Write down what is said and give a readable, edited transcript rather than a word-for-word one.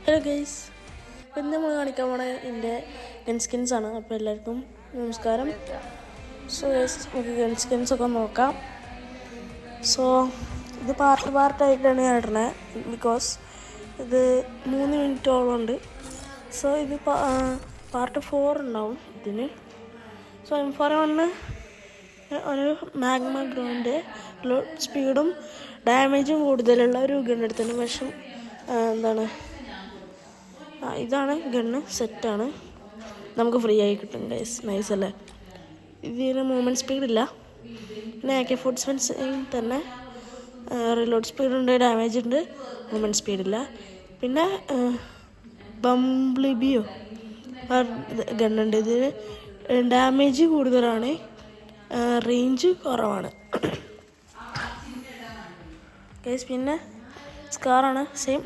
Hello guys, ഇപ്പം നമ്മൾ കാണിക്കാൻ പോണ എൻ്റെ ഗൺ സ്കിൻസാണ്. അപ്പോൾ എല്ലാവർക്കും നമസ്കാരം. സോ ഗൈസ്, നമുക്ക് ഗൺ സ്കിൻസൊക്കെ നോക്കാം. സോ ഇത് പാർട്ടായിട്ടാണ് ഞാൻ ഇടണത്, ബിക്കോസ് ഇത് 3 മിനിറ്റോളം ഉണ്ട്. സോ ഇത് പാർട്ട് 4 ഉണ്ടാവും ഇതിന്. സോ M4A1 ഒരു മാഗ്മ ഗ്രൗണ്ട് സ്പീഡും ഡാമേജും കൂടുതലുള്ള ഒരു ഗൺ എടുത്താണ്. പക്ഷേ ഇതാണ് ഗണ്ണ്, സെറ്റാണ്, നമുക്ക് ഫ്രീ ആയി കിട്ടും ഗൈസ്. നൈസ് അല്ലേ? ഇതിന് മൂവ്മെൻറ്റ് സ്പീഡില്ല. പിന്നെ AK-47 തന്നെ റിലോഡ് സ്പീഡുണ്ട്, ഡാമേജ് ഉണ്ട്, മൂവ്മെൻറ്റ് സ്പീഡില്ല. പിന്നെ ബംബ്ലിബിയോ ഗണ്ണുണ്ട്. ഇതിന് ഡാമേജ് കൂടുതലാണ്, റേഞ്ച് കുറവാണ് ഗൈസ്. പിന്നെ സ്കാറാണ് സെയിം.